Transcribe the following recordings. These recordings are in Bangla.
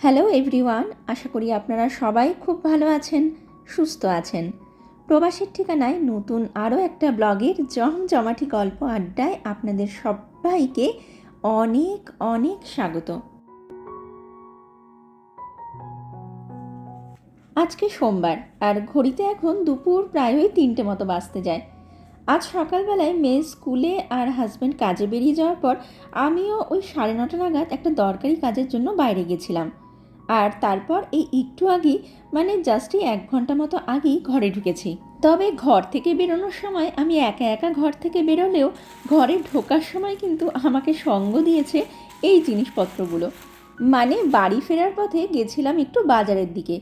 হ্যালো এভরিওয়ান, আশা করি আপনারা সবাই খুব ভালো আছেন, সুস্থ আছেন। প্রবাসের ঠিকানায় নতুন আরও একটা ব্লগের জমজমাটি গল্প আড্ডায় আপনাদের সবাইকে অনেক অনেক স্বাগত। আজকে সোমবার, আর ঘড়িতে এখন দুপুর প্রায় 3টে মতো বাজতে যায়। আজ সকালবেলায় মেয়ে স্কুলে আর হাজব্যান্ড কাজে বেরিয়ে যাওয়ার পর আমিও ওই 9:30 নাগাদ একটা দরকারি কাজের জন্য বাইরে গেছিলাম। আর তারপর এই একটু আগেই, মানে জাস্ট 1 ঘন্টা মতো আগেই ঘরে ঢুকেছি। তবে ঘর থেকে বেরোনোর সময় আমি একা একা ঘর থেকে বেরোলেও ঘরে ঢোকার সময় কিন্তু আমাকে সঙ্গ দিয়েছে এই জিনিসপত্রগুলো। মানে বাড়ি ফেরার পথে গেছিলাম একটু বাজারের দিকে,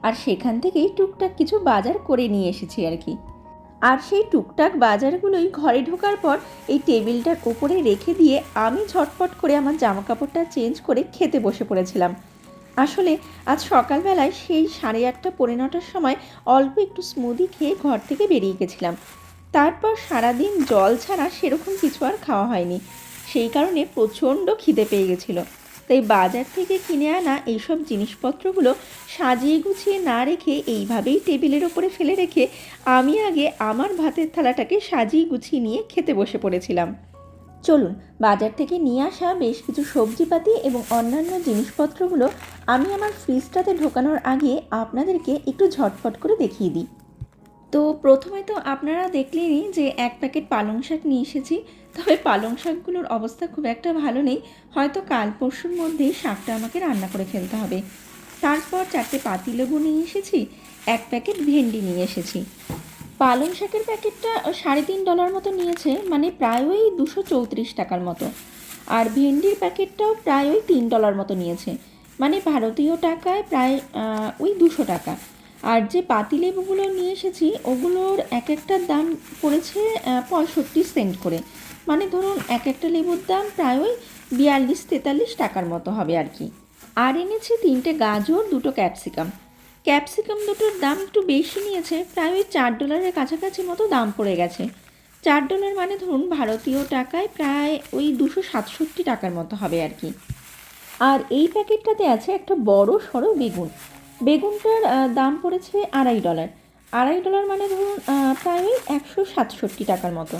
আর সেখান থেকেই টুকটাক কিছু বাজার করে নিয়ে এসেছি আর কি। আর সেই টুকটাক বাজারগুলোই ঘরে ঢোকার পর এই টেবিলটার ওপরে রেখে দিয়ে আমি ঝটপট করে আমার জামাকাপড়টা চেঞ্জ করে খেতে বসে পড়েছিলাম। আসলে আজ সকালবেলায় সেই 8:30 পৌনে 9টার সময় অল্প একটু স্মুদি খেয়ে ঘর থেকে বেরিয়ে গেছিলাম। তারপর সারাদিন জল ছাড়া সেরকম কিছু আর খাওয়া হয়নি, সেই কারণে প্রচণ্ড খিদে পেয়ে গেছিলো। তাই বাজার থেকে কিনে আনা এইসব জিনিসপত্রগুলো সাজিয়ে গুছিয়ে না রেখে এইভাবেই টেবিলের ওপরে ফেলে রেখে আমি আগে আমার ভাতের থালাটাকে সাজিয়ে গুছিয়ে নিয়ে খেতে বসে পড়েছিলাম। চলুন বাজার থেকে নিয়ে আসা বেশ কিছু সবজিপাতি এবং অন্যান্য জিনিসপত্রগুলো আমি আমার ফ্রিজটাতে ঢোকানোর আগে আপনাদেরকে একটু ঝটপট করে দেখিয়ে দিই। তো প্রথমে তো আপনারা দেখলেনই যে 1 প্যাকেট পালং শাক নিয়ে এসেছি। তবে পালং শাকগুলোর অবস্থা খুব একটা ভালো নেই, হয়তো কাল পরশুর মধ্যেই শাকটা আমাকে রান্না করে ফেলতে হবে। তারপর 4টে পাতিলেবু নিয়ে এসেছি, 1 প্যাকেট ভেন্ডি নিয়ে এসেছি। পালং শাকের প্যাকেটটা $3.5 মতো নিয়েছে, মানে প্রায় ওই 234 টাকার মতো। আর ভেন্ডির প্যাকেটটাও প্রায় ওই $3 মতো নিয়েছে, মানে ভারতীয় টাকায় প্রায় ওই 200 টাকা। আর যে পাতিলেবুগুলো নিয়ে এসেছি ওগুলোর এক একটার দাম পড়েছে 65 সেন্ট করে, মানে ধরুন এক একটা লেবুর দাম প্রায় ওই 42-43 টাকার মতো হবে আর কি। আর এনেছি 3টে গাজর, 2টো ক্যাপসিকাম দুটোর দাম একটু বেশি নিয়েছে, প্রায় ওই $4 কাছাকাছি মতো দাম পড়ে গেছে। $4 মানে ধরুন ভারতীয় টাকায় প্রায় ওই 267 টাকার মতো হবে আর কি। আর এই প্যাকেটটাতে আছে একটা বড় সড়ো বেগুনটার দাম পড়েছে $2.5 মানে ধরুন প্রায় ওই 167 টাকার মতো।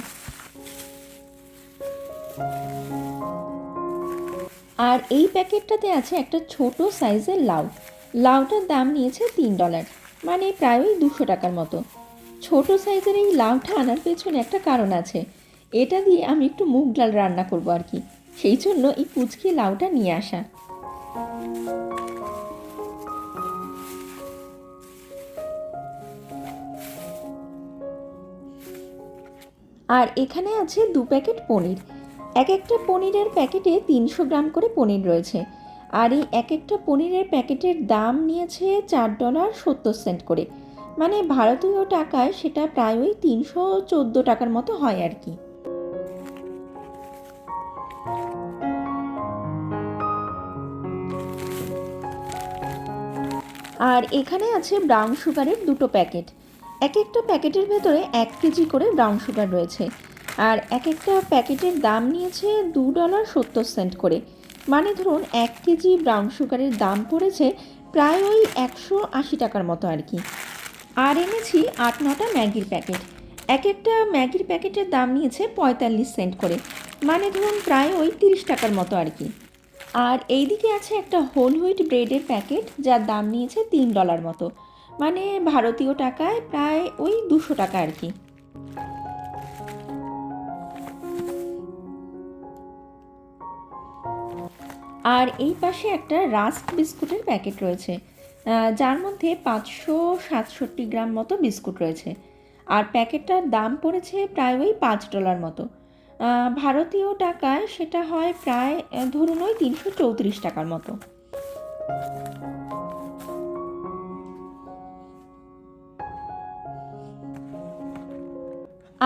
আর এই প্যাকেটটাতে আছে একটা ছোট সাইজের লাউটার দাম নিয়েছে $3, মানে প্রায় ওই 200 টাকার মতো। ছোট সাইজের এই লাউটা আনার পেছনে একটা কারণ আছে, এটা দিয়ে আমি একটু মুগ ডাল রান্না করবো আর কি, সেই জন্য এই কুচকি লাউটা নিয়ে আসা। আর এখানে আছে 2 প্যাকেট পনির। এক একটা পনিরের প্যাকেটে 300 গ্রাম করে পনির রয়েছে। আর এই এক একটা পনিরের প্যাকেটের দাম নিয়েছে $4.70 করে, মানে ভারতীয় টাকায় সেটা প্রায় ওই 314 টাকার মতো হয় আর কি। আর এখানে আছে ব্রাউন সুগারের 2টো প্যাকেট। এক একটা প্যাকেটের ভেতরে 1 কেজি করে ব্রাউন সুগার রয়েছে। আর এক একটা প্যাকেটের দাম নিয়েছে $2.70 করে, মানে ধরুন 1 কেজি ব্রাউন সুগারের দাম পড়েছে প্রায় ওই 180 টাকার মতো আর কি। আর এনেছি 8-9টা ম্যাগির প্যাকেট। এক একটা ম্যাগির প্যাকেটের দাম নিয়েছে 45 সেন্ট করে, মানে ধরুন প্রায় ওই 30 টাকার মতো আর কি। আর এই দিকে আছে একটা হোল হুইট ব্রেডের প্যাকেট, যার দাম নিয়েছে $3 মতো, মানে ভারতীয় টাকায় প্রায় ওই 200 টাকা আর কি। আর এই পাশে একটা রাস্ক বিস্কুটের প্যাকেট রয়েছে, যার মধ্যে 567 গ্রাম মতো বিস্কুট রয়েছে। আর প্যাকেটটার দাম পড়েছে প্রায় ওই $5 মতো, ভারতীয় টাকায় সেটা হয় প্রায় ধরুন ওই 334 টাকার মতো।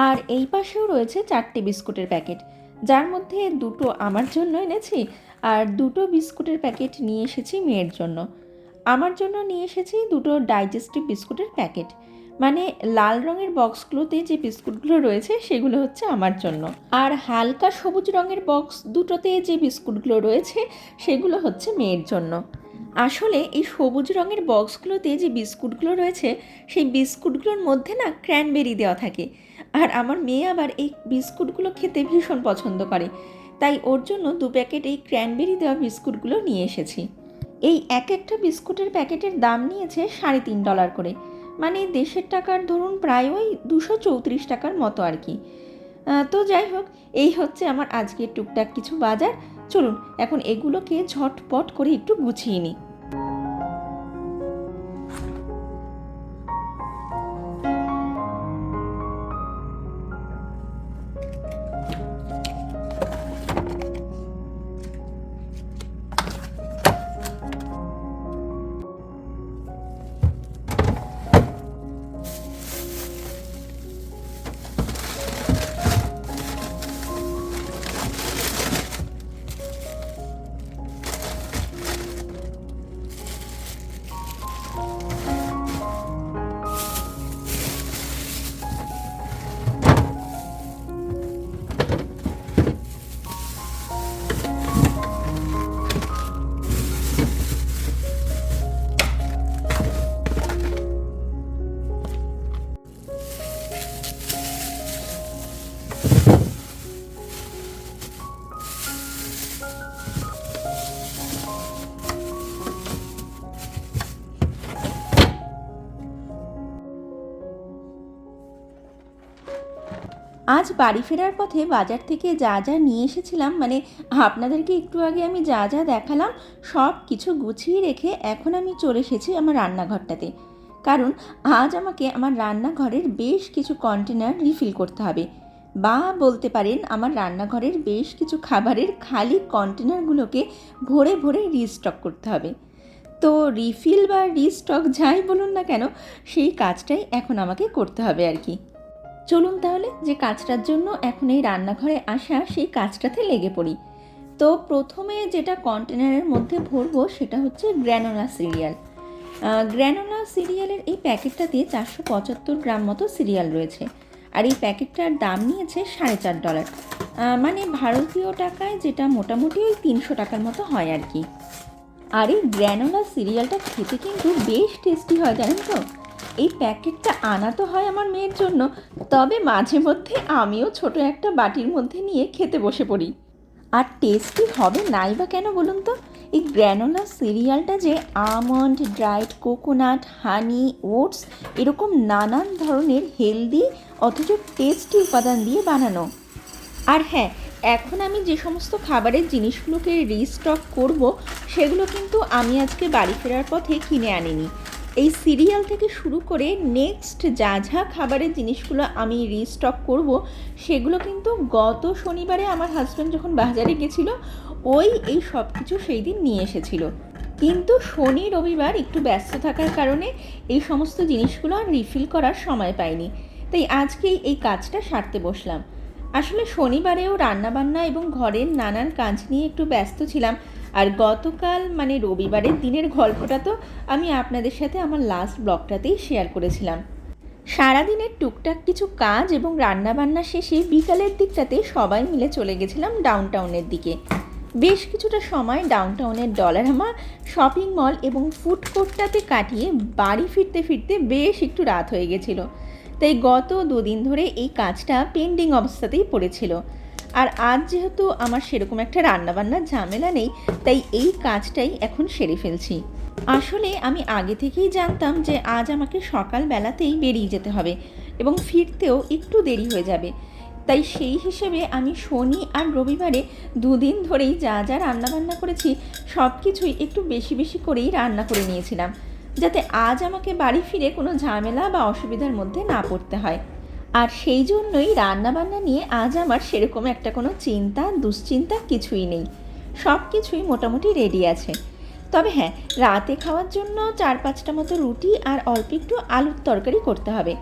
আর এই পাশেও রয়েছে 4টে বিস্কুটের প্যাকেট, যার মধ্যে 2টো আমার জন্য এনেছি, আর 2টো বিস্কুটের প্যাকেট নিয়ে এসেছি মেয়ের জন্য। আমার জন্য নিয়ে এসেছি 2টো ডাইজেস্টিভ বিস্কুটের প্যাকেট, মানে লাল রঙের বক্সগুলোতে যে বিস্কুটগুলো রয়েছে সেগুলো হচ্ছে আমার জন্য, আর হালকা সবুজ রঙের বক্স দুটোতে যে বিস্কুটগুলো রয়েছে সেগুলো হচ্ছে মেয়ের জন্য। আসলে এই সবুজ রঙের বক্সগুলোতে যে বিস্কুটগুলো রয়েছে, সেই বিস্কুটগুলোর মধ্যে না ক্র্যানবেরি দেওয়া থাকে। আর আমার মেয়ে আবার এই বিস্কুটগুলো খেতে ভীষণ পছন্দ করে, তাই ওর জন্য 2 প্যাকেট এই ক্র্যানবেরি দেওয়া বিস্কুটগুলো নিয়ে এসেছি। এই এক একটা বিস্কুটের প্যাকেটের দাম নিয়েছে $3.5 করে, মানে দেশের টাকার ধরুন প্রায় ওই 234 টাকার মতো আর কি। তো যাই হোক, এই হচ্ছে আমার আজকের টুকটাক কিছু বাজার। চলুন এখন এগুলোকে ঝটপট করে একটু গুছিয়ে নিই। আজ বাড়ি ফেরার পথে বাজার থেকে যা যা নিয়ে এসেছিলাম, মানে আপনাদেরকে একটু আগে আমি যা যা দেখালাম, সব কিছু গুছিয়ে রেখে এখন আমি চলে এসেছি আমার রান্নাঘরটাতে। কারণ আজ আমাকে আমার রান্নাঘরের বেশ কিছু কন্টেনার রিফিল করতে হবে, বা বলতে পারেন আমার রান্নাঘরের বেশ কিছু খাবারের খালি কন্টেনারগুলোকে ভরে ভরে রিস্টক করতে হবে। তো রিফিল বা রিস্টক যাই বলুন না কেন, সেই কাজটাই এখন আমাকে করতে হবে আর কি। চলুন তাহলে যে কাজটার জন্য এখন এই রান্নাঘরে আসা, সেই কাজটাতে লেগে পড়ি। তো প্রথমে যেটা কন্টেনারের মধ্যে ভরবো সেটা হচ্ছে গ্র্যানোলা সিরিয়াল। গ্র্যানোলা সিরিয়ালের এই প্যাকেটটাতে 475 গ্রাম মতো সিরিয়াল রয়েছে, আর এই প্যাকেটটার দাম নিয়েছে $4.5। মানে ভারতীয় টাকায় যেটা মোটামুটি ওই 300 টাকার মতো হয় আর কি। আর এই গ্র্যানোলা সিরিয়ালটা খেতে কিন্তু বেশ টেস্টি হয়, জানেন তো। এই প্যাকেটটা আনা তো হয় আমার মেয়ের জন্য, তবে মাঝে মধ্যে আমিও ছোট একটা বাটির মধ্যে নিয়ে খেতে বসে পড়ি। আর টেস্টি হবে নাই বা কেন বলুন তো, এই গ্র্যানোলা সিরিয়ালটা যে আমন্ড, ড্রাইড কোকোনাট, হানি, ওটস এরকম নানান ধরনের হেলদি অথচ টেস্টি উপাদান দিয়ে বানানো। আর হ্যাঁ, এখন আমি যে সমস্ত খাবারের জিনিসগুলোকে রিস্টক করব, সেগুলো কিন্তু আমি আজকে বাড়ি ফেরার পথে কিনে আনিনি। এই সিরিয়াল থেকে শুরু করে নেক্সট যা যা খাবারের জিনিসগুলো আমি রিস্টক করব, সেগুলো কিন্তু গত শনিবারে আমার হাজব্যান্ড যখন বাজারে গেছিলো, এই সব কিছু সেই দিন নিয়ে এসেছিল। কিন্তু শনি রবিবার একটু ব্যস্ত থাকার কারণে এই সমস্ত জিনিসগুলো আর রিফিল করার সময় পাইনি, তাই আজকেই এই কাজটা সারতে বসলাম। আসলে শনিবারেও রান্নাবান্না এবং ঘরের নানান কাজ নিয়ে একটু ব্যস্ত ছিলাম। আর গতকাল মানে রবিবারের দিনের গল্পটা তো আমি আপনাদের সাথে আমার লাস্ট ব্লগটাতেই শেয়ার করেছিলাম। সারাদিনের টুকটাক কিছু কাজ এবং রান্নাবান্না শেষে বিকালের দিকটাতে সবাই মিলে চলে গেছিলাম ডাউনটাউনের দিকে। বেশ কিছুটা সময় ডাউনটাউনের ডলারামা শপিং মল এবং ফুড কোর্টটাতে কাটিয়ে বাড়ি ফিরতে ফিরতে বেশ একটু রাত হয়ে গেছিলো। তাই গত 2 দিন ধরে এই কাজটা পেন্ডিং অবস্থাতেই পড়েছিল। আর আজ যেহেতু আমার সেরকম একটা রান্নাবান্নার ঝামেলা নেই, তাই এই কাজটাই এখন সেরে ফেলছি। আসলে আমি আগে থেকেই জানতাম যে আজ আমাকে সকালবেলাতেই বেরিয়ে যেতে হবে এবং ফিরতেও একটু দেরি হয়ে যাবে। তাই সেই হিসেবে আমি শনি আর রবিবারে 2 দিন ধরেই যা যা রান্নাবান্না করেছি, সব কিছুই একটু বেশি বেশি করেই রান্না করে নিয়েছিলাম, যাতে আজ আমাকে বাড়ি ফিরে কোনো ঝামেলা বা অসুবিধার মধ্যে না পড়তে হয়। আর সেই জন্যই রান্নাবান্না নিয়ে আজ আমার সেরকম একটা কোনো চিন্তা দুশ্চিন্তা কিছুই নেই, সব কিছুই মোটামুটি রেডি আছে। তবে হ্যাঁ, রাতে খাওয়ার জন্য 4-5টা মতো রুটি আর অল্প একটু আলুর তরকারি করতে হবে,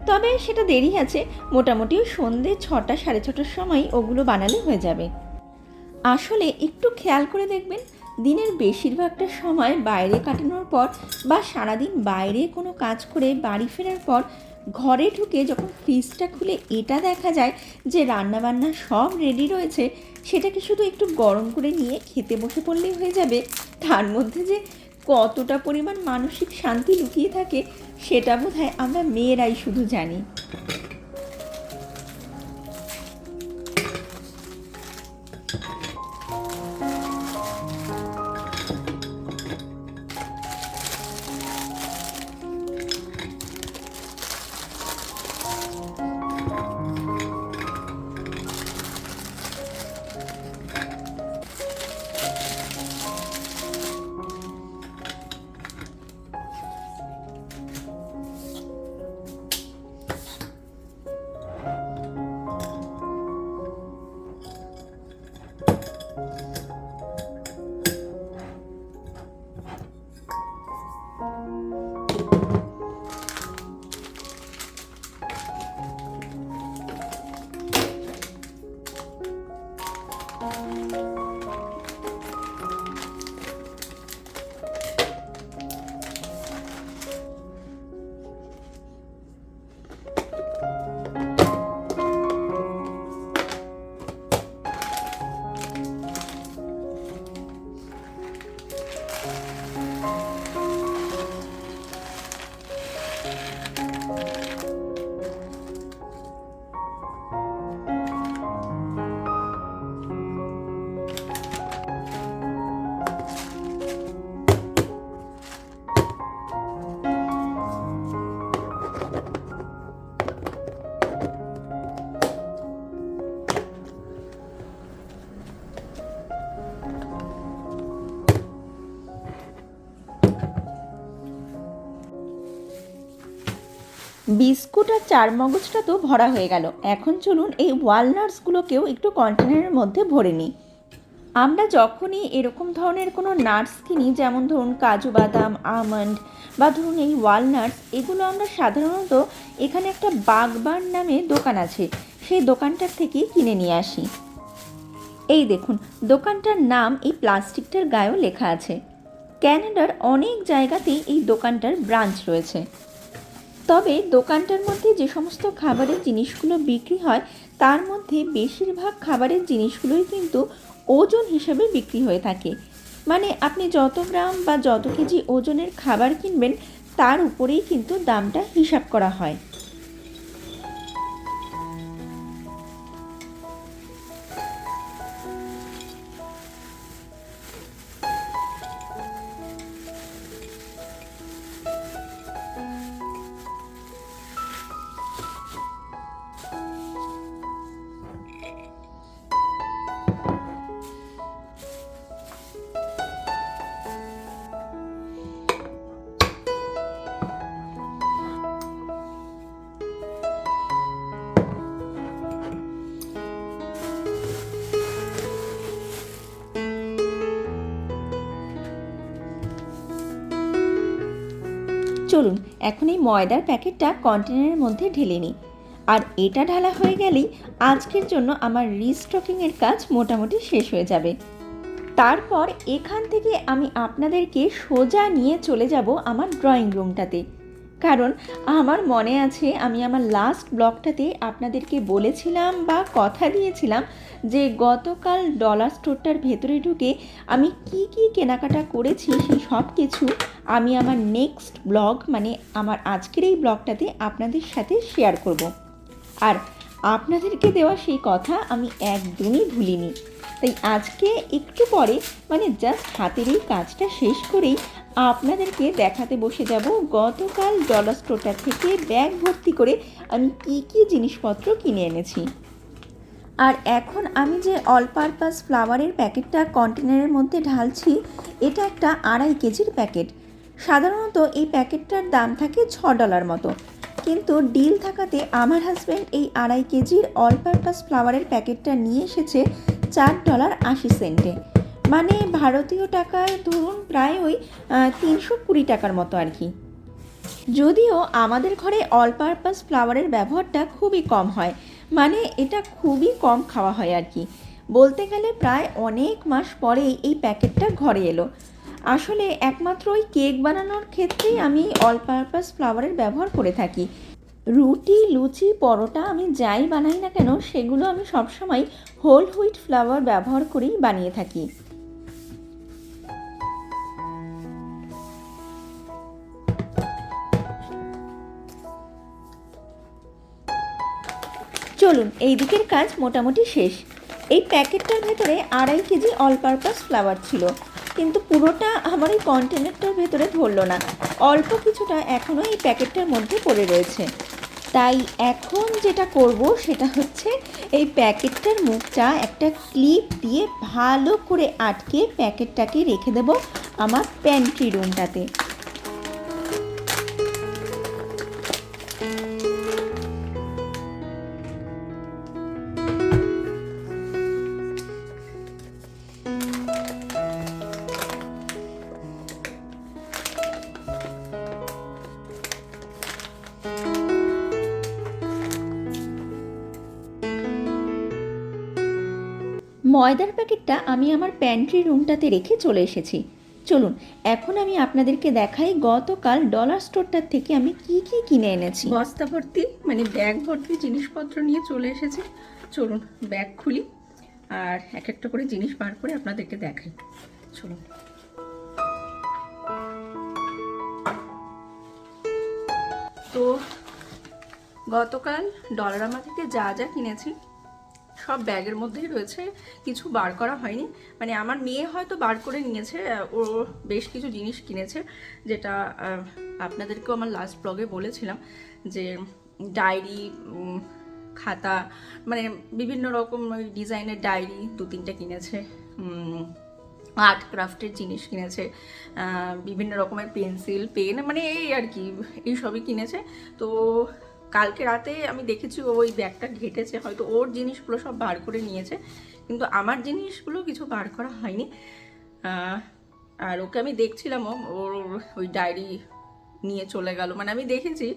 তবে সেটা দেরি আছে। মোটামুটি সন্ধ্যে 6টা 6:30টার সময় ওগুলো বানালে হয়ে যাবে। আসলে একটু খেয়াল করে দেখবেন, দিনের বেশিরভাগটা সময় বাইরে কাটানোর পর বা সারাদিন বাইরে কোনো কাজ করে বাড়ি ফেরার পর ঘরে ঢুকে যখন ফ্রিজটা খুলে এটা দেখা যায় যে রান্নাবান্না সব রেডি রয়েছে, সেটাকে শুধু একটু গরম করে নিয়ে খেতে বসে পড়লেই হয়ে যাবে। তার মধ্যে যে কতটা পরিমাণ মানসিক শান্তি লুকিয়ে থাকে সেটা বোধহয় আমরা মেয়েরাই শুধু জানি। বিস্কুট আর চারমগজটা তো ভরা হয়ে গেল, এখন চলুন এই ওয়ালনাটসগুলোকেও একটু কন্টেনারের মধ্যে ভরে নিই। আমরা যখনই এরকম ধরনের কোনো নাটস কিনি, যেমন ধরুন কাজু বাদাম, আমন্ড বা ধরুন এই ওয়ালনাটস, এগুলো আমরা সাধারণত এখানে একটা বাগবান নামে দোকান আছে, সেই দোকানটার থেকে কিনে নিয়ে আসি। এই দেখুন, দোকানটার নাম এই প্লাস্টিকটার গায়েও লেখা আছে। ক্যানাডার অনেক জায়গাতেই এই দোকানটার ব্রাঞ্চ রয়েছে। তবে দোকানটার মধ্যে যে সমস্ত খাবারের জিনিসগুলো বিক্রি হয় তার মধ্যে বেশিরভাগ খাবারের জিনিসগুলোই কিন্তু ওজন হিসেবে বিক্রি হয়ে থাকে। মানে আপনি যত গ্রাম বা যত কেজি ওজনের খাবার কিনবেন তার উপরেই কিন্তু দামটা হিসাব করা হয়। চলুন এখন এই ময়দার প্যাকেটটা কন্টেনারের মধ্যে ঢেলে নিই। আর এটা ঢালা হয়ে গেলেই আজকের জন্য আমার রিস্টকিংয়ের কাজ মোটামুটি শেষ হয়ে যাবে। তারপর এখান থেকে আমি আপনাদেরকে সোজা নিয়ে চলে যাব আমার ড্রয়িং রুমটাতে। কারণ আমার মনে আছে আমি আমার লাস্ট ব্লগটাতে আপনাদেরকে বলেছিলাম বা কথা দিয়েছিলাম যে গতকাল ডলার স্টোরটার ভেতরে ঢুকে আমি কি কি কেনাকাটা করেছি সেই সব কিছু আমি আমার নেক্সট ব্লগ, মানে আমার আজকের এই ব্লগটাতে আপনাদের সাথে শেয়ার করব। আর আপনাদেরকে দেওয়া সেই কথা আমি একদমই ভুলিনি। তাই আজকে একটু পরে, মানে জাস্ট হাতের এই কাজটা শেষ করেই আপনাদেরকে দেখাতে বসে যাব গতকাল ডলার স্টোরটা থেকে ব্যাগ ভর্তি করে আমি কি কি জিনিসপত্র কিনে এনেছি। আর এখন আমি যে অল পারপাস ফ্লাওয়ারের প্যাকেটটা কন্টেনারের মধ্যে ঢালছি, এটা একটা 2.5 কেজির প্যাকেট। সাধারণত এই প্যাকেটটার দাম থাকে $6 মতো, কিন্তু ডিল থাকাতে আমার হাজব্যান্ড এই 2.5 কেজির অল পারপাস ফ্লাওয়ারের প্যাকেটটা নিয়ে এসেছে $4.80, মানে ভারতীয় টাকায় ধরুন প্রায় ওই 320 টাকার মতো আর কি। যদিও আমাদের ঘরে অল পারপাস ফ্লাওয়ারের ব্যবহারটা খুবই কম হয়, মানে এটা খুবই কম খাওয়া হয় আর কি। বলতে গেলে প্রায় অনেক মাস পরেই এই প্যাকেটটা ঘরে এলো। আসলে একমাত্র ওই কেক বানানোর ক্ষেত্রেই আমি অল পারপাস ফ্লাওয়ারের ব্যবহার করে থাকি। রুটি, লুচি, পরোটা আমি যাই বানাই না কেন সেগুলো আমি সবসময় হোল হুইট ফ্লাওয়ার ব্যবহার করেই বানিয়ে থাকি। চলুন, এই দিকের কাজ মোটামুটি শেষ। এই প্যাকেটটার ভেতরে 2.5 কেজি অল পারপাস ফ্লাওয়ার ছিল, কিন্তু পুরোটা আমার এই কন্টেনারটার ভেতরে ধরলো না, অল্প কিছুটা এখনও এই প্যাকেটটার মধ্যে পড়ে রয়েছে। তাই এখন যেটা করব সেটা হচ্ছে এই প্যাকেটটার মুখটা একটা ক্লিপ দিয়ে ভালো করে আটকে প্যাকেটটাকে রেখে দেব আমার প্যান্ট্রি রুমটাতে। ময়দার প্যাকেটটা আমি আমার প্যান্ট্রি রুমটাতে রেখে চলে এসেছি। চলুন এখন আমি আপনাদেরকে দেখাই গতকাল ডলার স্টোরটার থেকে আমি কি কি কিনে এনেছি। বস্তা ভর্তি মানে ব্যাগ ভর্তি জিনিসপত্র নিয়ে চলে এসেছি। চলুন ব্যাগ খুলি আর এক একটা করে জিনিস বার করে আপনাদেরকে দেখাই। চলুন। তো গতকাল ডলারামা থেকে যা যা কিনেছি সব ব্যাগের মধ্যেই রয়েছে, কিছু বার করা হয়নি। মানে আমার মেয়ে হয়তো বার করে নিয়েছে, ও বেশ কিছু জিনিস কিনেছে, যেটা আপনাদেরকেও আমার লাস্ট ব্লগে বলেছিলাম যে ডায়েরি, খাতা, মানে বিভিন্ন রকম ডিজাইনের ডায়েরি 2-3টা কিনেছে, আর্ট ক্রাফটের জিনিস কিনেছে, বিভিন্ন রকমের পেন্সিল, পেন, মানে এই আর কি, এই সবই কিনেছে। তো কালকে রাতে আমি দেখেছি ওই ব্যাগটা ঘেটেছে, হয়তো ওর জিনিসগুলো সব বার করে নিয়েছে, কিন্তু আমার জিনিসগুলো কিছু বার করা হয়নি। আর ওকে আমি দেখছিলাম ওর ওই ডায়েরি নিয়ে চলে গেল, মানে আমি দেখেছি,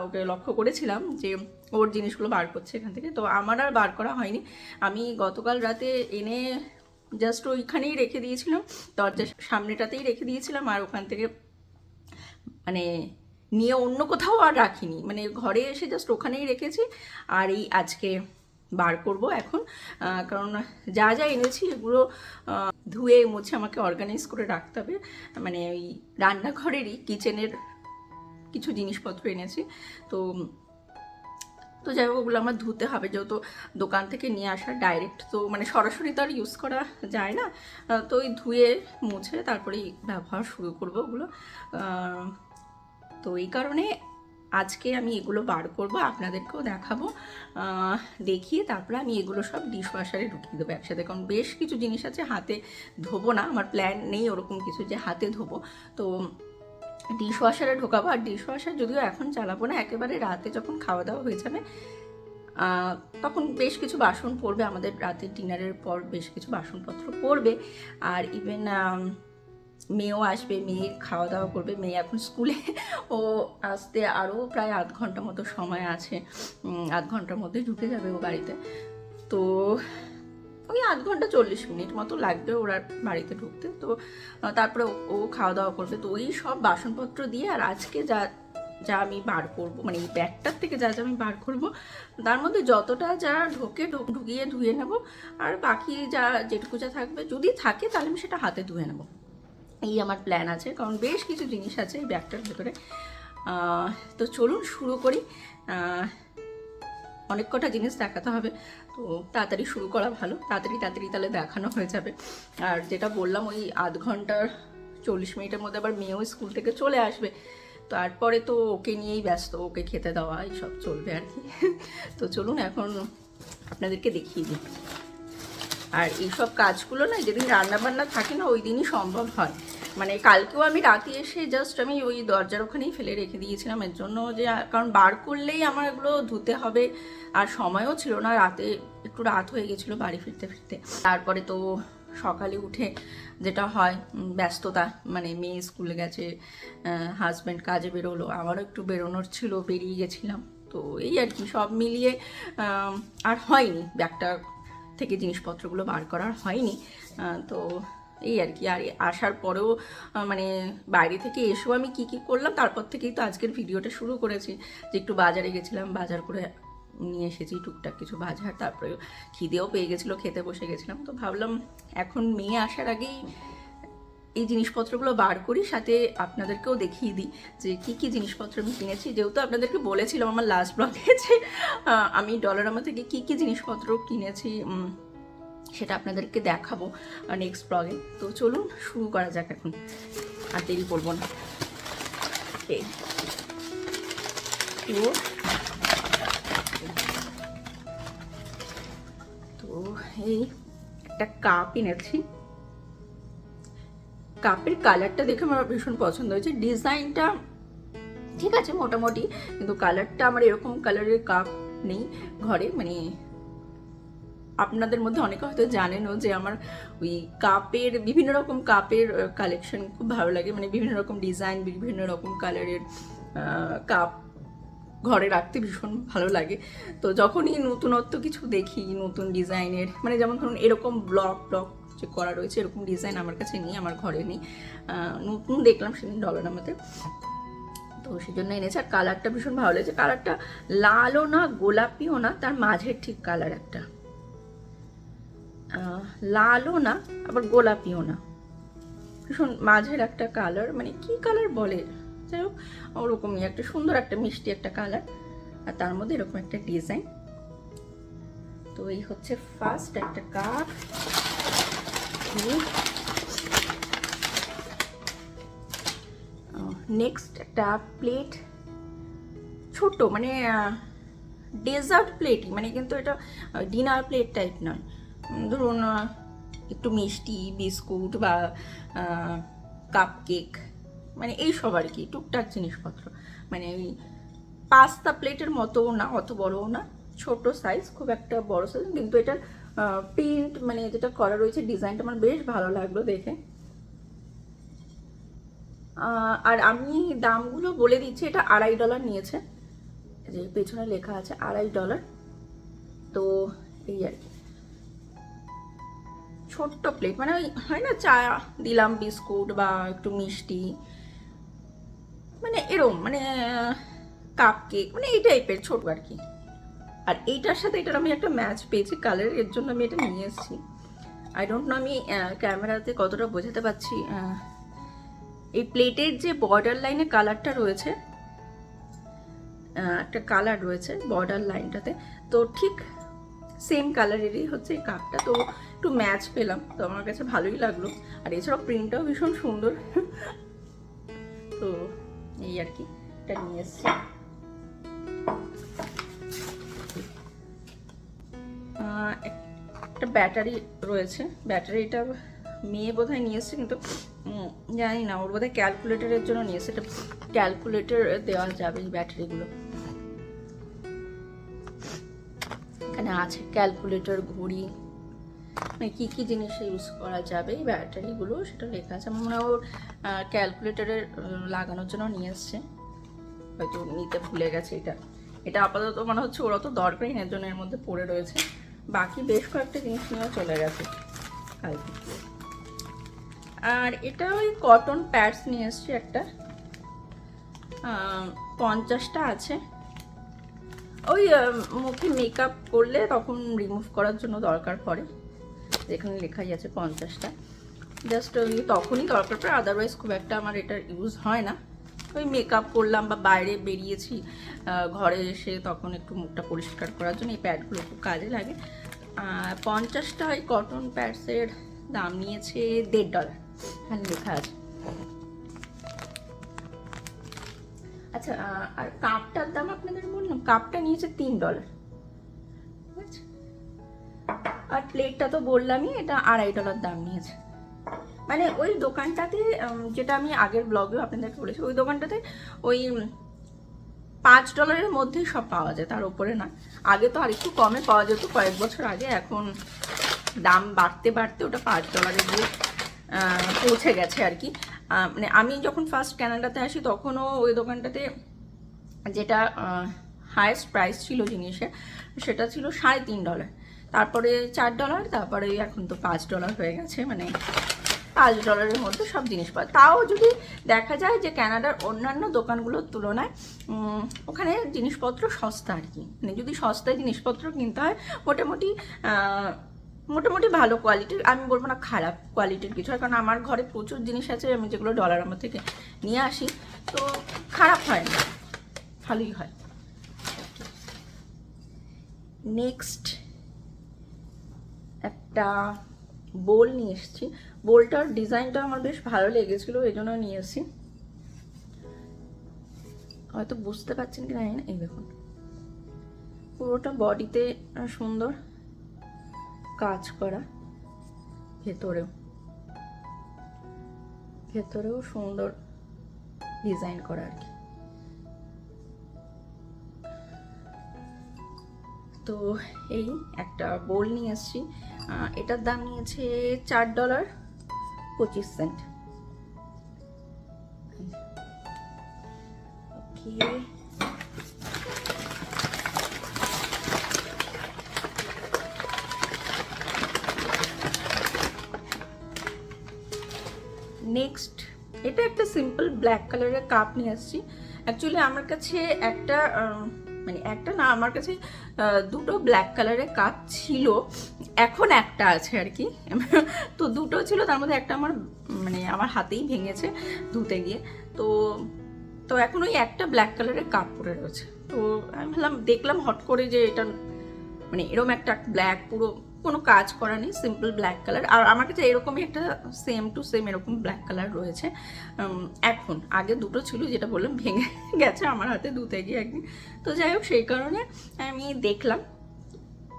ওকে লক্ষ্য করেছিলাম যে ওর জিনিসগুলো বার করছে এখান থেকে। তো আমার আর বার করা হয়নি, আমি গতকাল রাতে এনে জাস্ট ওইখানেই রেখে দিয়েছিলাম, দরজার সামনেটাতেই রেখে দিয়েছিলাম, আর ওখান থেকে মানে নিয়ে অন্য কোথাও আর রাখিনি, মানে ঘরে এসে জাস্ট ওখানেই রেখেছি। আর এই আজকে বার করব এখন, কারণ যা যা এনেছি এগুলো ধুয়ে মুছে আমাকে অর্গানাইজ করে রাখতে হবে। মানে ওই রান্নাঘরেরই কিচেনের কিছু জিনিসপত্র এনেছি, তো তো যাই হোক ওগুলো আমার ধুতে হবে, যেহেতু দোকান থেকে নিয়ে আসা ডাইরেক্ট, তো মানে সরাসরি তো আর ইউজ করা যায় না, তো ওই ধুয়ে মুছে তারপরেই ব্যবহার শুরু করবো ওগুলো। তো এই কারণে আজকে আমি এগুলো বার করব, আপনাদেরকেও দেখাবো, দেখিয়ে তারপরে আমি এগুলো সব ডিশওয়াশারে ঢুকিয়ে দেবো একসাথে, কারণ বেশ কিছু জিনিস আছে হাতে ধোবো না, আমার প্ল্যান নেই ওরকম কিছু যে হাতে ধোবো। তো ডিশওয়াশারে ঢোকাবো, আর ডিশওয়াশার যদিও এখন চালাবো না, একেবারে রাতে যখন খাওয়া দাওয়া হয়ে যাবে তখন বেশ কিছু বাসন পড়বে, আমাদের রাতের ডিনারের পর বেশ কিছু বাসনপত্র পড়বে। আর ইভেন মেয়েও আসবে, মেয়ে খাওয়া দাওয়া করবে, মেয়ে এখন স্কুলে, ও আসতে আরও প্রায় আধ ঘন্টা মতো সময় আছে, আধ ঘন্টার মধ্যে ঢুকে যাবে ও বাড়িতে। তো ওই আধ ঘন্টা 40 মিনিট মতো লাগবে ওরা বাড়িতে ঢুকতে। তো তারপরে ও খাওয়া দাওয়া করবে। তো ওই সব বাসনপত্র দিয়ে আর আজকে যা যা আমি বার করব, মানে এই ব্যাগটার থেকে যা যা আমি বার করব, তার মধ্যে যতটা যা ঢুকিয়ে ধুয়ে নেব, আর বাকি যা যেটুকু যা থাকবে, যদি থাকে তাহলে আমি সেটা হাতে ধুয়ে নেব, এই আমার প্ল্যান আছে, কারণ বেশ কিছু জিনিস আছে এই ব্যাগটার ভেতরে। তো চলুন শুরু করি, অনেক কটা জিনিস দেখাতে হবে, তো তাড়াতাড়ি শুরু করা ভালো, তাড়াতাড়ি তাহলে দেখানো হয়ে যাবে। আর যেটা বললাম ওই আধ ঘন্টার 40 মিনিটের মধ্যে আবার মেয়েও স্কুল থেকে চলে আসবে, তারপরে তো ওকে নিয়েই ব্যস্ত, ওকে খেতে দেওয়া এইসব চলবে আর কি। তো চলুন এখন আপনাদেরকে দেখিয়ে দিই। আর এইসব কাজগুলো না যেদিন রান্নাবান্না থাকে না ওই দিনই সম্ভব হয়, মানে কালকেও আমি রাতে এসে জাস্ট আমি ওই দরজার ওখানেই ফেলে রেখে দিয়েছিলাম, এর জন্য যে কারণ বার করলেই আমার এগুলো ধুতে হবে, আর সময়ও ছিল না, রাতে একটু রাত হয়ে গেছিলো বাড়ি ফিরতে ফিরতে। তারপরে তো সকালে উঠে যেটা হয় ব্যস্ততা, মানে মেয়ে স্কুলে গেছে, হাজব্যান্ড কাজে বেরোলো, আমারও একটু বেরোনোর ছিল, বেরিয়ে গেছিলাম, তো এই আর কি সব মিলিয়ে আর হয়নি ব্যাগটা থেকে জিনিসপত্রগুলো বার করার হয়নি। তো এই আর কি, আর আসার পরেও মানে বাইরে থেকে এসেও আমি কি কি করলাম তারপর থেকেই তো আজকের ভিডিওটা শুরু করেছি, যে একটু বাজারে গেছিলাম, বাজার করে নিয়ে এসেছি টুকটাক কিছু বাজার, তারপরে খিদেও পেয়ে গেছিলো, খেতে বসে গেছিলাম। তো ভাবলাম এখন মেয়ে আসার আগেই এই জিনিসপত্রগুলো বার করি, সাথে আপনাদেরকেও দেখিয়ে দিই যে কী কী জিনিসপত্র আমি কিনেছি। যেহেতু আপনাদেরকে বলেছিলাম আমার লাস্ট ব্লগে যে আমি ডলারামা থেকে কী কী জিনিসপত্র কিনেছি সেটা আপনাদেরকে দেখাবো নেক্সট ব্লগে। তো চলুন শুরু করা যাক এখন, আর দেরি করবো না। এই তো এই একটা কাপ এনেছি। কাপের কালারটা দেখে আমার ভীষণ পছন্দ হয়েছে, ডিজাইনটা ঠিক আছে মোটামুটি, কিন্তু কালারটা আমার এরকম কালারের কাপ নেই ঘরে। মানে আপনাদের মধ্যে অনেকে হয়তো জানেনও যে আমার ওই কাপের বিভিন্ন রকম কাপের কালেকশন খুব ভালো লাগে, মানে বিভিন্ন রকম ডিজাইন বিভিন্ন রকম কালারের কাপ ঘরে রাখতে ভীষণ ভালো লাগে। তো যখনই নতুনত্ব কিছু দেখি, নতুন ডিজাইনের, মানে যেমন ধরুন এরকম ব্লক যে করা রয়েছে, এরকম ডিজাইন আমার কাছে নেই, আমার ঘরে নেই, নতুন দেখলাম সেদিন ডলারামাতে, তো সেই জন্য এনেছে। আর কালারটা ভীষণ ভালো লেগেছে, কালারটা লালও না গোলাপিও না, তার মাঝের ঠিক কালার একটা, লালও না আবার গোলাপিও না, ভীষণ মাঝের একটা কালার, মানে কি কালার বলে যাই হোক ওরকমই একটা সুন্দর একটা মিষ্টি একটা কালার, আর তার মধ্যে এরকম একটা ডিজাইন। তো এই হচ্ছে ফার্স্ট একটা কাপ। নেক্সট একটা প্লেট, ছোট মানে ডেজার্ট প্লেটই, মানে কিন্তু এটা ডিনার প্লেট টাইপ নয়। ধরুন একটু মিষ্টি বিস্কুট বা কাপ কেক, মানে এইসব আর কি টুকটাক জিনিসপত্র, মানে ওই পাস্তা প্লেটের মতো না, অত বড়ও না, ছোট সাইজ, খুব একটা বড় সাইজ, কিন্তু এটার প্রিন্ট মানে যেটা করা রয়েছে ডিজাইনটা আমার বেশ ভালো লাগলো দেখে। আর আমি দামগুলো বলে দিচ্ছি, এটা $2.5 নিয়েছে, যে পেছনে লেখা আছে $2.5। তো এই আর কি ছোট্ট প্লেট, মানে ওই হয় না চা দিলাম বিস্কুট বা একটু মিষ্টি, মানে এরম, মানে কাপ কেক, মানে এই টাইপের ছোট আর কি। আর এইটার সাথে এটার আমি একটা ম্যাচ পেয়েছি কালার, এর জন্য আমি এটা নিয়ে এসেছি। আই ডোন্ট নো আমি ক্যামেরাতে কতটা বোঝাতে পারছি। এই প্লেটের যে বর্ডার লাইনে কালারটা রয়েছে, একটা কালার রয়েছে বর্ডার লাইনটাতে, তো ঠিক সেম কালারেরই হচ্ছে এই কাপটা, তো একটু ম্যাচ পেলাম, তো আমার কাছে ভালোই লাগলো। আর এছাড়াও প্রিন্টটাও ভীষণ সুন্দর। তো এই আর কি এটা নিয়ে এসছি। একটা ব্যাটারি রয়েছে, ব্যাটারিটা মেয়ে বোধহয় নিয়ে এসছে, কিন্তু জানি না, ওর বোধহয় ক্যালকুলেটরের জন্য নিয়ে এসছে, এটা ক্যালকুলেটর দেওয়া যাবে এই ব্যাটারিগুলো। এখানে আছে ক্যালকুলেটর, ঘড়ি, মানে কী কী জিনিসে ইউজ করা যাবে এই ব্যাটারিগুলো সেটা লেখা আছে। আমার মনে হয় ওর ক্যালকুলেটরে লাগানোর জন্য নিয়ে এসছে, হয়তো নিতে ভুলে গেছে। এটা আপাতত মনে হচ্ছে ওরা তো দরকারই নেই, জন্য এর মধ্যে পড়ে রয়েছে। বাকি বেশ কয়েকটা জিনিস নিয়ে চলে গেছে কালকে। আর এটা ওই কটন প্যাডস নিয়ে এসছি একটা, 50টা আছে। ওই মুখে মেকআপ করলে তখন রিমুভ করার জন্য দরকার পড়ে, যেখানে লেখাই আছে 50টা, জাস্ট ওই তখনই দরকার পড়ে, আদারওয়াইজ খুব একটা আমার এটার ইউজ হয় না। ওই মেকআপ করলাম বা বাইরে বেরিয়েছি, ঘরে এসে তখন একটু মুখটা পরিষ্কার করার জন্য এই প্যাডগুলো খুব কাজে লাগে। 50টা ওই কটন প্যাডসের দাম নিয়েছে $1.5, এখানে লেখা আছে। আচ্ছা, আর কাপটার দাম আপনাদের বললাম, কাপটা নিয়েছে $3, আর প্লেটটা তো বললামই, এটা $2.5 দাম নিয়েছে। মানে ওই দোকানটাতে, যেটা আমি আগের ব্লগেও আপনাদেরকে বলেছি, ওই দোকানটাতে ওই $5 মধ্যেই সব পাওয়া যায়, তার উপরে না। আগে তো আর একটু কমে পাওয়া যেত কয়েক বছর আগে, এখন দাম বাড়তে বাড়তে ওটা $5 গিয়ে পৌঁছে গেছে আর কি। মানে আমি যখন ফার্স্ট কানাডাতে আসি তখনও ওই দোকানটাতে যেটা হায়েস্ট প্রাইস ছিল জিনিসের, সেটা ছিল $3.5, তারপরে $4, তারপরে এখন তো $5 হয়ে গেছে। মানে $5 মধ্যে সব জিনিস পায়। তাও যদি দেখা যায় যে কানাডার অন্যান্য দোকানগুলোর তুলনায় ওখানে জিনিসপত্র সস্তা আর কি, মানে যদি সস্তায় জিনিসপত্র কিনতে হয় মোটামুটি মোটামুটি ভালো কোয়ালিটির, আমি বলবো না খারাপ কোয়ালিটির কিছু, কারণ আমার ঘরে প্রচুর জিনিস আছে আমি যেগুলো ডলারামা থেকে নিয়ে আসি, তো খারাপ হয় না, ভালোই হয়। নেক্সট একটা বোল নিয়ে এসেছি। বোলটার ডিজাইনটা আমার বেশ ভালো লেগেছিলো, এই জন্য নিয়ে এসেছি। হয়তো বুঝতে পারছেন কি না, এই দেখুন পুরোটা বডিতে সুন্দর কাজ করা, ভেতরেও সুন্দর ডিজাইন করা আর কি। তো এই একটা বোল নিয়ে এসেছি, এটার দাম নিয়েছে $4.25। ওকে, নেক্সট এটা একটা সিম্পল ব্ল্যাক কালারের কাপ নিয়ে আসছি। অ্যাকচুয়ালি আমার কাছে একটা মানে একটা না, আমার কাছে দুটো ব্ল্যাক কালারের কাপ ছিল, এখন একটা আছে আর কি। তো দুটো ছিল, তার মধ্যে একটা আমার মানে আমার হাতেই ভেঙেছে ধুতে গিয়ে, তো তো এখন ওই একটা ব্ল্যাক কালারের কাপ পরে রয়েছে। তো আমি ভাবলাম, দেখলাম হট করে যে এটা মানে এরকম একটা ব্ল্যাক, পুরো কোনো কাজ করা নেই, সিম্পল ব্ল্যাক কালার। আর আমার কাছে এরকমই একটা সেম টু সেম এরকম ব্ল্যাক কালার রয়েছে এখন। আগে দুটো ছিল, যেটা বললাম ভেঙে গেছে আমার হাতে ধুতে গিয়ে একদিন। তো যাই হোক, সেই কারণে আমি দেখলাম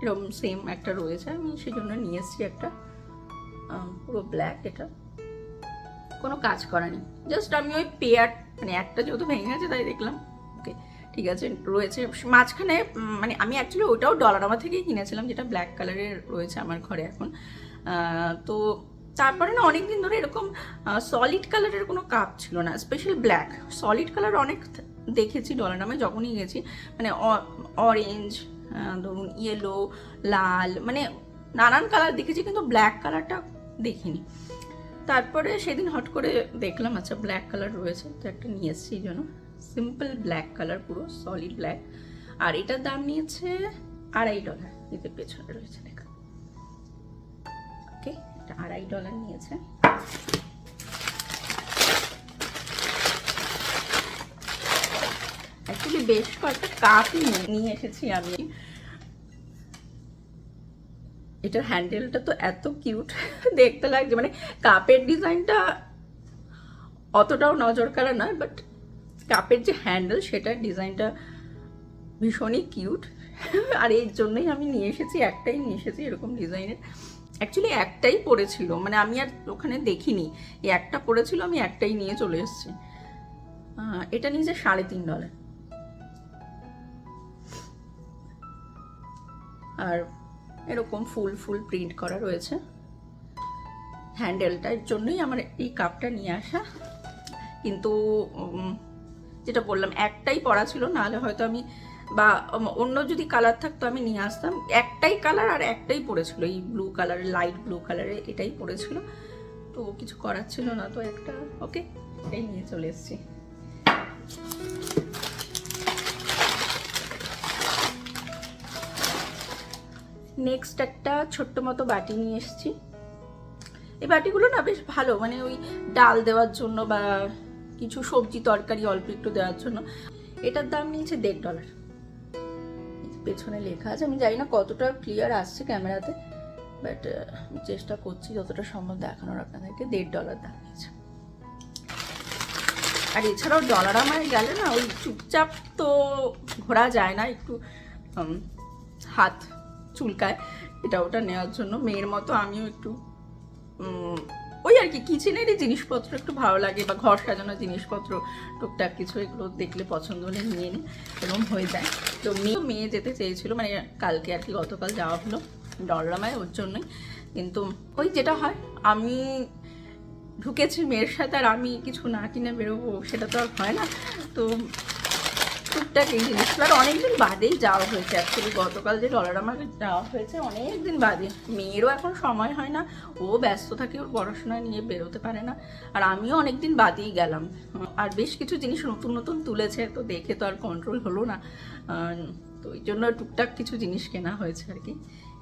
এরকম সেম একটা রয়েছে, আমি সেই জন্য নিয়ে এসেছি একটা পুরো ব্ল্যাক। এটা কোনো কাজ করা নেই, জাস্ট আমি ওই পেয়ার মানে একটা যেহেতু ভেঙে গেছে তাই দেখলাম ওকে ঠিক আছে রয়েছে মাঝখানে। মানে আমি অ্যাকচুয়ালি ওটাও ডলারামা থেকেই কিনেছিলাম, যেটা ব্ল্যাক কালারের রয়েছে আমার ঘরে এখন। তো তারপরে না অনেকদিন ধরে এরকম সলিড কালারের কোনো কাপ ছিল না, স্পেশাল ব্ল্যাক। সলিড কালার অনেক দেখেছি ডলারামায় যখনই গেছি, মানে অরেঞ্জ, ধরুন ইয়েলো, লাল, মানে নানান কালার দেখেছি, কিন্তু ব্ল্যাক কালারটা দেখিনি। তারপরে সেদিন হট করে দেখলাম আচ্ছা ব্ল্যাক কালার রয়েছে, তো একটা নিয়ে এসেছি। এই জন্য সিম্পল ব্ল্যাক কালার, পুরো সলিড ব্ল্যাক। আর এটার দাম নিয়েছে $2.5, এতে পেছনে রয়েছে লেখা। ওকে, এটা $2.5 নিয়েছে। অ্যাকচুয়ালি বেশ কয়েকটা কাপই নিয়ে এসেছি আমি। এটার হ্যান্ডেলটা তো এত কিউট দেখতে লাগছে, মানে কাপের ডিজাইনটা অতটাও নজর কাড়া নয়, বাট কাপের যে হ্যান্ডেল সেটার ডিজাইনটা ভীষণই কিউট। আর এর জন্যই আমি নিয়ে এসেছি, একটাই নিয়ে এসেছি এরকম ডিজাইনের। অ্যাকচুয়ালি একটাই পড়েছিল, মানে আমি আর ওখানে দেখিনি, এই একটা পড়েছিল, আমি একটাই নিয়ে চলে এসেছি। এটা নিয়েছে $3.5। আর এরকম ফুল ফুল প্রিন্ট করা রয়েছে হ্যান্ডেলটার জন্যই আমার এই কাপটা নিয়ে আসা। কিন্তু যেটা বললাম একটাই পরা ছিল, নাহলে হয়তো আমি বা অন্য যদি কালার থাকতো আমি নিয়ে আসতাম। একটাই কালার আর একটাই পড়েছিল, এই ব্লু কালারের, লাইট ব্লু কালারের এটাই পড়েছিল, তো কিছু করার ছিল না, তো একটা ওকে এটাই নিয়ে চলে এসেছি। নেক্সট একটা ছোট্ট মতো বাটি নিয়ে এসেছি। এই বাটিগুলো না বেশ ভালো, মানে ওই ডাল দেওয়ার জন্য বা কিছু সবজি তরকারি অল্প একটু দেওয়ার জন্য। এটার দাম নিয়েছে $1.5। পেছনে লেখা আছে, আমি জানি না কতটা ক্লিয়ার আসছে ক্যামেরাতে, বাট আমি চেষ্টা করছি যতটা সম্ভব দেখানোর আপনাদেরকে। $1.5 দাম নিয়েছে। আর এছাড়াও ডলারামায় গেলে না ওই চুপচাপ তো ঘোরা যায় না, একটু হাত চুলকায় এটা ওটা নেওয়ার জন্য। মেয়ের মতো আমিও একটু ওই আর কি কিচেনেরই জিনিসপত্র একটু ভালো লাগে, বা ঘর সাজানোর জিনিসপত্র টুকটাক কিছু এগুলো দেখলে পছন্দ হলে নিয়ে নিই, এরকম হয়ে যায়। তো মেয়ে যেতে চেয়েছিল, মানে কালকে আর কি, গতকাল যাওয়া হলো ডলারামায় ওর জন্যই। কিন্তু ওই যেটা হয়, আমি ঢুকেছি মেয়ের সাথে আর আমি কিছু না কিনে বেরোবো, সেটা তো আর হয় না। তো টুকটাক এই জিনিসগুলো আর অনেকদিন বাদেই যাওয়া হয়েছে। অ্যাকচুয়ালি গতকাল যে ডলারামায় যাওয়া হয়েছে অনেকদিন বাদে। মেয়েরও এখন সময় হয় না, ও ব্যস্ত থাকে, ওর পড়াশোনা নিয়ে বেরোতে পারে না, আর আমিও অনেকদিন বাদেই গেলাম। আর বেশ কিছু জিনিস নতুন নতুন তুলেছে, তো দেখে তো আর কন্ট্রোল হলো না। তো তো এই জন্য টুকটাক কিছু জিনিস কেনা হয়েছে আর কি।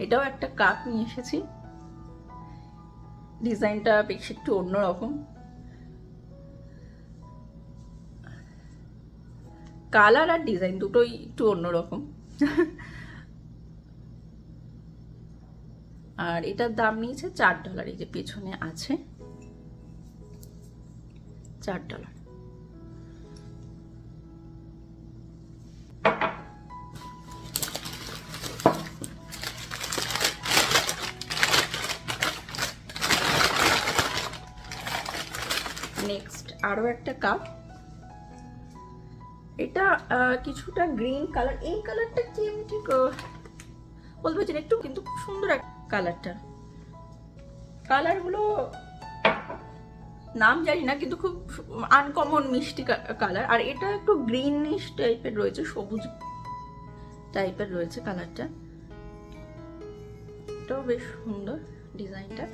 এটাও একটা কাপ নিয়ে এসেছি, ডিজাইনটা বেশ একটু অন্যরকম, কালার আর ডিজাইন দুটোই একটু অন্যরকম। আর এটার দাম নিয়েছে $4, এই যে পেছনে আছে $4। নেক্সট আরো একটা কাপ, এটা কিছুটা গ্রিন কালার, এই কালারটা কি আমি ঠিক বলতে পারছি না, একটু কিন্তু খুব সুন্দর একটা কালারটা, কালারগুলো নাম জানি না কিন্তু খুব আনকমন মিষ্টি কালার। আর এটা একটু গ্রিনিশ টাইপের রয়েছে, সবুজ টাইপের রয়েছে কালারটা, এটাও বেশ সুন্দর ডিজাইনটা।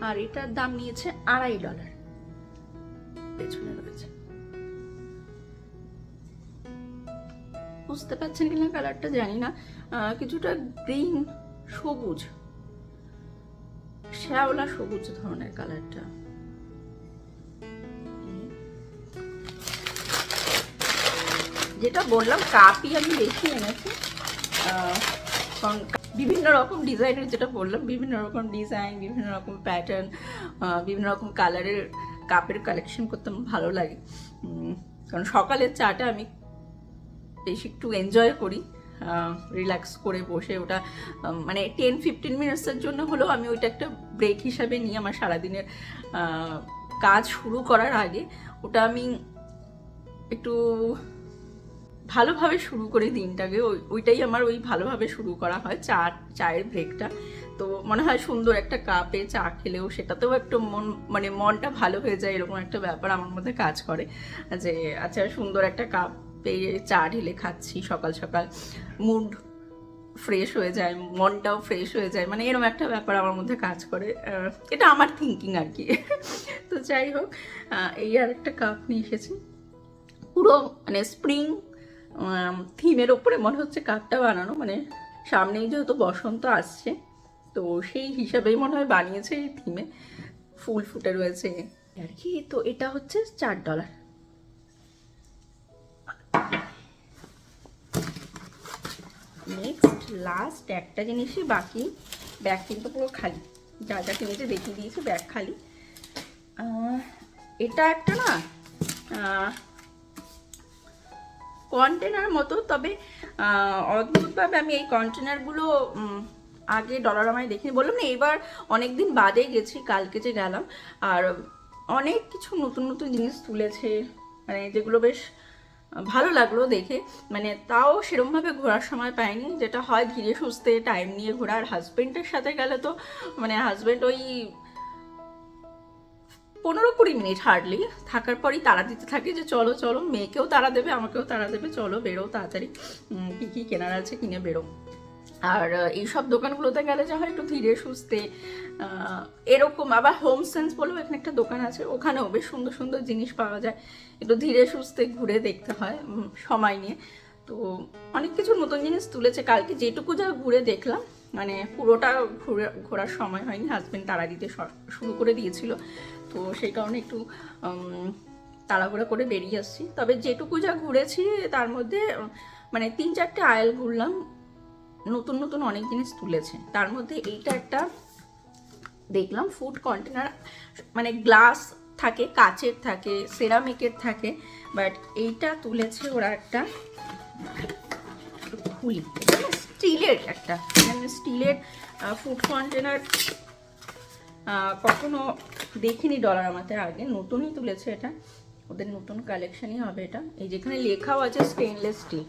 আর এটার দাম নিয়েছে $2.5, পেছনে রয়েছে। বুঝতে পারছেন কিনা কালারটা জানি না, কিছুটা গ্রিন সবুজ, শ্যাওলা সবুজ ধরনের কালারটা। যেটা বললাম কাপই আমি বেশি এনেছি, কারণ বিভিন্ন রকম ডিজাইনের, যেটা বললাম বিভিন্ন রকম ডিজাইন, বিভিন্ন রকম প্যাটার্ন, বিভিন্ন রকম কালারের কাপের কালেকশন করতে আমার ভালো লাগে। কারণ সকালের চাটা আমি বেশি একটু এনজয় করি, রিল্যাক্স করে বসে, ওটা মানে 10-15 মিনিটসের জন্য হলেও আমি ওইটা একটা ব্রেক হিসাবে নিয়ে আমার সারাদিনের কাজ শুরু করার আগে ওটা আমি একটু ভালোভাবে শুরু করি দিনটাকে, ওইটাই আমার ওই ভালোভাবে শুরু করা হয় চায়ের ব্রেকটা। তো মনে হয় সুন্দর একটা কাপে চা খেলেও সেটাতেও একটু মানে মনটা ভালো হয়ে যায়, এরকম একটা ব্যাপার আমার মধ্যে কাজ করে যে আচ্ছা সুন্দর একটা কাপে চা ঢেলে খাচ্ছি সকাল সকাল, মুড ফ্রেশ হয়ে যায়, মনটাও ফ্রেশ হয়ে যায়, মানে এরকম একটা ব্যাপার আমার মধ্যে কাজ করে। এটা আমার থিঙ্কিং আর কি। তো যাই হোক, এই আর একটা কাপ নিয়ে এসেছি, পুরো মানে স্প্রিং থিমের ওপরে মনে হচ্ছে কাপটা বানানো, মানে সামনেই যেহেতু বসন্ত আসছে তো সেই হিসাবেই মনে হয় বানিয়েছে এই থিমে, ফুল ফুটে রয়েছে আর কি। তো এটা হচ্ছে $4। নেক্সট লাস্ট একটা জিনিসই বাকি, ব্যাগ কিন্তু পুরো খালি, যা যা কিনেছে দেখিয়ে দিয়েছি, ব্যাগ খালি। এটা একটা না কন্টেনার মতো, তবে অদ্ভুতভাবে আমি এই কন্টেনারগুলো আগে ডলারামায় দেখিনি, বললাম না এবার অনেকদিন বাদে গেছি, কালকে যে গেলাম, আর অনেক কিছু নতুন নতুন জিনিস তুলেছে, মানে যেগুলো বেশ ভালো লাগলো দেখে, মানে তাও সেরকমভাবে ঘোরার সময় পাইনি, যেটা হয় ধীরে সুস্থে টাইম নিয়ে ঘোরা। আর হাজব্যান্ডের সাথে গেলে তো মানে হাজব্যান্ড ওই 15-20 মিনিট হার্ডলি থাকার পরই তাড়া দিতে থাকে যে চলো চলো, মেয়েকেও তাড়া দেবে আমাকেও তাড়া দেবে, চলো বেরো তাড়াতাড়ি, কী কী কেনার আছে কিনে বেরো। আর এইসব দোকানগুলোতে গেলে যা হয় একটু ধীরে সুস্থে এরকম। আবার হোম সেন্স বলেও এখানে একটা দোকান আছে, ওখানেও বেশ সুন্দর সুন্দর জিনিস পাওয়া যায়, একটু ধীরে সুস্থে ঘুরে দেখতে হয় সময় নিয়ে। তো অনেক কিছু নতুন জিনিস তুলেছে, কালকে যেটুকু যা ঘুরে দেখলাম, মানে পুরোটা ঘোরার সময় হয়নি, হাজব্যান্ড তাড়া দিতে শুরু করে দিয়েছিল, তো সেই কারণে একটু তাড়াহুড়া করে বেরিয়ে আসছি। তবে যেটুকু যা ঘুরেছি তার মধ্যে মানে 3-4টে আয়েল ঘুরলাম, নতুন নতুন অনেক জিনিস তুলেছে। তার মধ্যে এইটা একটা দেখলাম, ফুড কন্টেনার, মানে গ্লাস থাকে, কাচের থাকে, সেরামিকের থাকে, বাট এইটা তুলেছে ওরা একটা খুলি, স্টিলের একটা, মানে স্টিলের ফুড কন্টেনার কখনো দেখিনি ডলারামাতে আগে, নতুনই তুলেছে এটা, ওদের নতুন কালেকশনই হবে এটা। এই যেখানে লেখাও আছে স্টেনলেস স্টিল,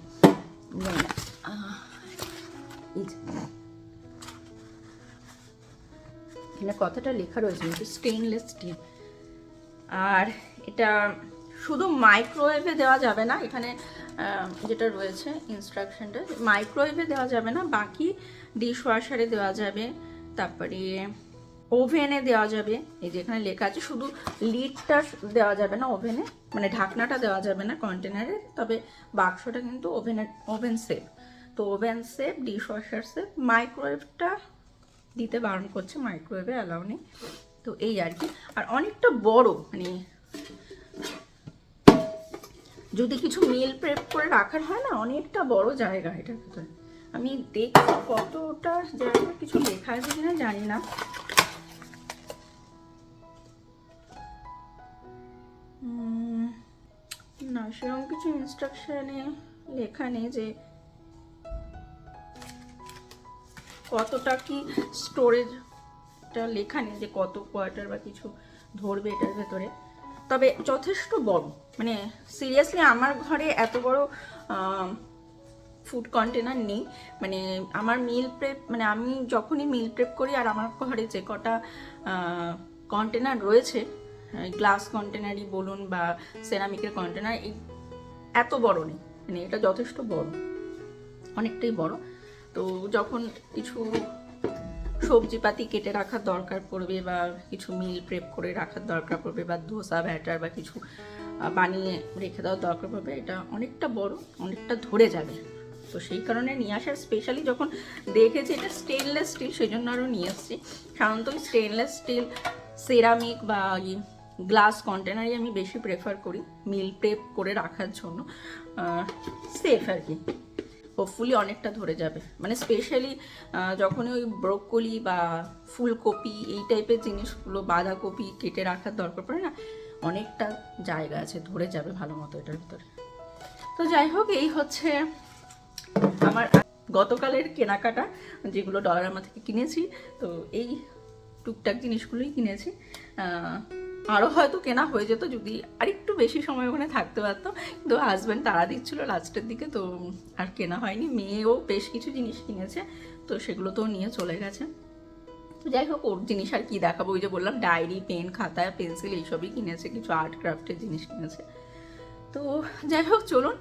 এখানে কথাটা লেখা রয়েছে কিন্তু স্টেনলেস স্টিল। আর এটা শুধু মাইক্রোওয়েভে দেওয়া যাবে না, এখানে যেটা রয়েছে ইনস্ট্রাকশনটা, মাইক্রোওয়েভে দেওয়া যাবে না, বাকি ডিশ ওয়াশারে দেওয়া যাবে, তারপরে ওভেনে দেওয়া যাবে। এই যে এখানে লেখা আছে, শুধু লিডটা দেওয়া যাবে না ওভেনে, মানে ঢাকনাটা দেওয়া যাবে না কন্টেনারে, তবে বাক্সটা কিন্তু ওভেন সেফ। তো oven safe, dishwasher safe, মাইক্রোওয়েভটা দিতে বারণ করছে, মাইক্রোওয়েভে অ্যালাউ নেই। তো এই আর কি। আর অনেকটা বড়, মানে যদি কিছু মিল প্রেপ করে রাখার হয় না, অনেকটা বড় জায়গা এটার ভিতরে। আমি দেখছি কতটা জায়গা, কিছু লেখা আছে কিনা জানি না। না, সেরকম কিছু ইনস্ট্রাকশনে লেখা নেই যে কতটা কি স্টোরেজটা লেখা নেই যে কত কোয়ার্টার বা কিছু ধরবে এটার ভেতরে। তবে যথেষ্ট বড়, মানে সিরিয়াসলি আমার ঘরে এত বড় ফুড কন্টেনার নেই। মানে আমার মিল প্রেপ, মানে আমি যখনই মিল প্রেপ করি, আর আমার ঘরে যে কটা কন্টেনার রয়েছে, গ্লাস কন্টেনারই বলুন বা সেরামিকের কন্টেনার, এই এত বড় নেই। মানে এটা যথেষ্ট বড়, অনেকটাই বড়। তো যখন কিছু সবজিপাতি কেটে রাখার দরকার পড়বে বা কিছু মিল প্রেপ করে রাখার দরকার পড়বে বা ধোসা ব্যাটার বা কিছু বানিয়ে রেখে দেওয়ার দরকার পড়বে, এটা অনেকটা বড়, অনেকটা ধরে যাবে। তো সেই কারণে নিয়ে আসার, স্পেশালি যখন দেখেছি এটা স্টেনলেস স্টিল, সেই জন্য আরও নিয়ে এসেছি। সাধারণত স্টেনলেস স্টিল, সেরামিক বা গ্লাস কন্টেনারই আমি বেশি প্রেফার করি মিল প্রেপ করে রাখার জন্য, সেফ আর কি। হোপফুলি অনেকটা ধরে যাবে, মানে স্পেশালি যখন ওই ব্রোকলি বা ফুলকপি এই টাইপের জিনিসগুলো, বাঁধাকপি কেটে রাখার দরকার পড়ে না, অনেকটা জায়গা আছে, ধরে যাবে ভালো মতো এটার ভিতরে। তো যাই হোক, এই হচ্ছে আমার গতকালের কেনাকাটা, যেগুলো ডলারামা থেকে কিনেছি। তো এই টুকটাক জিনিসগুলোই কিনেছি। আরও হয়তো কেনা হয়ে যেত যদি আরেকটু বেশি সময় ওখানে থাকতে পারতো, কিন্তু হাজব্যান্ড তাড়া দিচ্ছিল লাস্টের দিকে, তো আর কেনা হয়নি। মেয়েও বেশ কিছু জিনিস কিনেছে, তো সেগুলো তো নিয়ে চলে গেছে। তো যাই হোক, ওর জিনিস আর কি দেখাবো, ওই যে বললাম ডায়েরি, পেন, খাতা, পেন্সিল এইসবই কিনেছে, কিছু আর্ট ক্রাফটের জিনিস কিনেছে। তো যাই হোক, চলুন,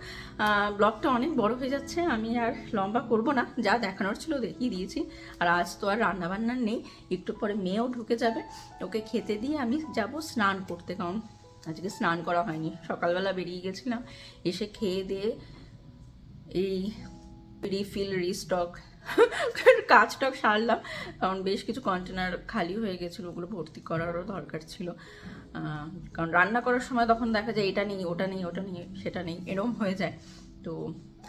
ব্লগটা অনেক বড় হয়ে যাচ্ছে, আমি আর লম্বা করব না, যা দেখানোর ছিল দেখিয়ে দিয়েছি। আর আজ তো আর রান্নাবান্না নেই, একটু পরে মেয়েও ঢুকে যাবে, ওকে খেতে দিয়ে আমি যাব স্নান করতে, কারণ আজকে স্নান করা হয়নি। সকালবেলা বেরিয়ে গেছিলাম, এসে খেয়ে দিয়ে এই রিফিল, রিস্টক কাজটাক সারলাম, কারণ বেশ কিছু কন্টেনার খালি হয়ে গেছিলো, ওগুলো ভর্তি করারও দরকার ছিল। কারণ রান্না করার সময় তখন দেখা যায় এটা নেই, ওটা নেই, ওটা নেই, সেটা নেই, এরম হয়ে যায়। তো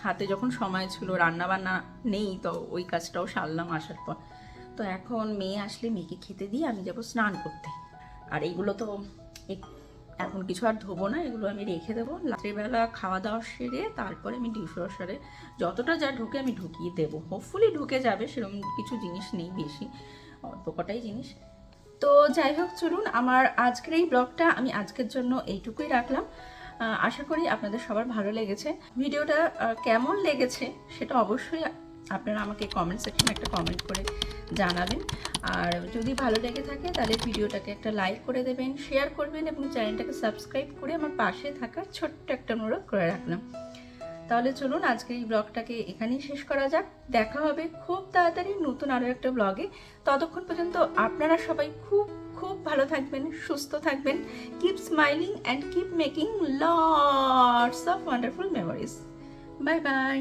হাতে যখন সময় ছিল, রান্না বান্না নেই, তো ওই কাজটাও সারলাম আসার পর। তো এখন মেয়ে আসলে মেয়েকে খেতে দিয়ে আমি যাব স্নান করতে। আর এইগুলো তো এখন কিছু আর ধোবো না, এগুলো আমি রেখে দেবো। রাত্রিবেলা খাওয়া দাওয়া সেরে তারপরে আমি ডিশওয়াশারে যতটা যা ঢুকে আমি ঢুকিয়ে দেবো। হোপফুলি ঢুকে যাবে, সেরকম কিছু জিনিস নেই বেশি, অল্প কটাই জিনিস। তো যাই হোক, চলুন, আমার আজকের এই ব্লগটা আমি আজকের জন্য এইটুকুই রাখলাম। আশা করি আপনাদের সবার ভালো লেগেছে। ভিডিওটা কেমন লেগেছে সেটা অবশ্যই আপনারা আমাকে কমেন্ট সেকশনে একটা কমেন্ট করে জানাবেন। আর যদি ভালো লেগে থাকে তাহলে ভিডিওটাকে একটা লাইক করে দেবেন, শেয়ার করবেন এবং চ্যানেলটাকে সাবস্ক্রাইব করে আমার পাশে থাকার ছোট্ট একটা অনুরোধ করে রাখলাম। তাহলে চলুন, আজকে এই ব্লগটাকে এখানেই শেষ করা যাক। দেখা হবে খুব তাড়াতাড়ি নতুন আরও একটা ব্লগে। ততক্ষণ পর্যন্ত আপনারা সবাই খুব খুব ভালো থাকবেন, সুস্থ থাকবেন। Keep smiling and keep making lots of wonderful memories. Bye bye.